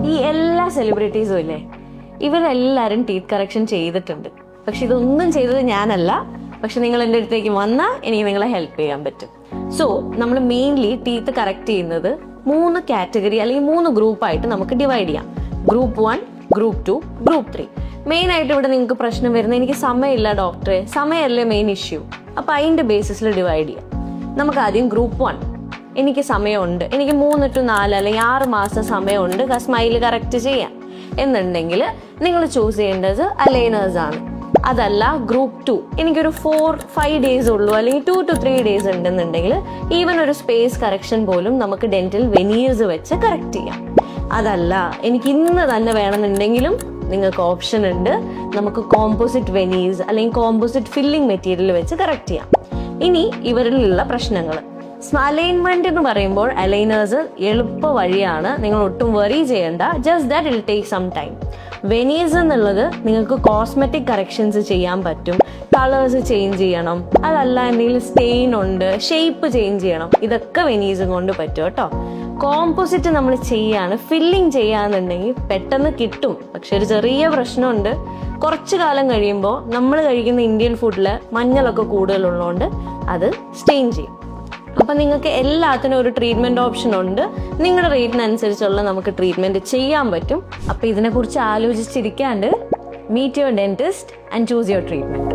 ഈ എല്ലാ സെലിബ്രിറ്റീസും ഇല്ലേ, ഇവരെല്ലാവരും ടീത്ത് കറക്ഷൻ ചെയ്തിട്ടുണ്ട്. പക്ഷെ ഇതൊന്നും ചെയ്തത് ഞാനല്ല. പക്ഷെ നിങ്ങൾ എൻ്റെ അടുത്തേക്ക് വന്നാൽ എനിക്ക് നിങ്ങളെ ഹെൽപ്പ് ചെയ്യാൻ പറ്റും. സോ നമ്മൾ മെയിൻലി ടീത്ത് കറക്റ്റ് ചെയ്യുന്നത് 3 കാറ്റഗറി അല്ലെങ്കിൽ 3 ഗ്രൂപ്പായിട്ട് നമുക്ക് ഡിവൈഡ് ചെയ്യാം. Group 1, group 2, group 3. മെയിൻ ആയിട്ട് ഇവിടെ നിങ്ങൾക്ക് പ്രശ്നം വരുന്നത് എനിക്ക് സമയമില്ല ഡോക്ടറെ, സമയമല്ലേ മെയിൻ ഇഷ്യൂ. അപ്പൊ അതിന്റെ ബേസിസിൽ ഡിവൈഡ് ചെയ്യാം. നമുക്ക് ആദ്യം ഗ്രൂപ്പ് 1. എനിക്ക് സമയമുണ്ട്, എനിക്ക് 3 to 4 അല്ലെങ്കിൽ 6 മാസം സമയമുണ്ട് സ്മൈല് കറക്റ്റ് ചെയ്യാൻ എന്നുണ്ടെങ്കിൽ നിങ്ങൾ ചൂസ് ചെയ്യേണ്ടത് അലൈനേഴ്സ് ആണ്. അതല്ല ഗ്രൂപ്പ് 2, എനിക്കൊരു 4-5 ഡേയ്സ് ഉള്ളൂ അല്ലെങ്കിൽ 2 to 3 ഡേയ്സ് ഉണ്ടെന്നുണ്ടെങ്കിൽ ഈവൻ ഒരു സ്പേസ് കറക്ഷൻ പോലും നമുക്ക് ഡെന്റൽ വെനീഴ്സ് വെച്ച് കറക്റ്റ് ചെയ്യാം. അതല്ല എനിക്ക് ഇന്ന് തന്നെ വേണമെന്നുണ്ടെങ്കിലും നിങ്ങൾക്ക് ഓപ്ഷൻ ഉണ്ട്. നമുക്ക് കോമ്പോസിറ്റ് വെനീഴ്സ് അല്ലെങ്കിൽ കോമ്പോസിറ്റ് ഫില്ലിംഗ് മെറ്റീരിയൽ വെച്ച് കറക്റ്റ് ചെയ്യാം. ഇനി ഇവരിലുള്ള പ്രശ്നങ്ങൾ, അലൈൻമെന്റ് എന്ന് പറയുമ്പോൾ അലൈനേഴ്സ് എളുപ്പ വഴിയാണ്, നിങ്ങൾ ഒട്ടും വറി ചെയ്യേണ്ട. ജസ്റ്റ് ദാറ്റ് ഇൽ ടേക്ക് സം ടൈം. വെനീഴ്സ് എന്നുള്ളത് നിങ്ങൾക്ക് കോസ്മെറ്റിക് കറക്ഷൻസ് ചെയ്യാൻ പറ്റും. കളേഴ്സ് ചേഞ്ച് ചെയ്യണം, അതല്ല എന്തെങ്കിലും സ്റ്റെയിൻ ഉണ്ട്, ഷേപ്പ് ചേഞ്ച് ചെയ്യണം, ഇതൊക്കെ വെനീഴ്സും കൊണ്ട് പറ്റും കേട്ടോ. കോമ്പോസിറ്റ് നമ്മൾ ചെയ്യാണ്, ഫില്ലിംഗ് ചെയ്യാന്നുണ്ടെങ്കിൽ പെട്ടെന്ന് കിട്ടും. പക്ഷെ ഒരു ചെറിയ പ്രശ്നമുണ്ട്, കുറച്ചു കാലം കഴിയുമ്പോൾ നമ്മൾ കഴിക്കുന്ന ഇന്ത്യൻ ഫുഡിൽ മഞ്ഞളൊക്കെ കൂടുതലുള്ളതുകൊണ്ട് അത് സ്റ്റെയിൻ ചെയ്യും. അപ്പം നിങ്ങൾക്ക് എല്ലാത്തിനും ഒരു ട്രീറ്റ്മെന്റ് ഓപ്ഷൻ ഉണ്ട്. നിങ്ങളുടെ റേറ്റിനനുസരിച്ചുള്ള നമുക്ക് ട്രീറ്റ്മെന്റ് ചെയ്യാൻ പറ്റും. അപ്പം ഇതിനെക്കുറിച്ച് ആലോചിച്ചിരിക്കാണ്ട് meet your dentist and choose your treatment.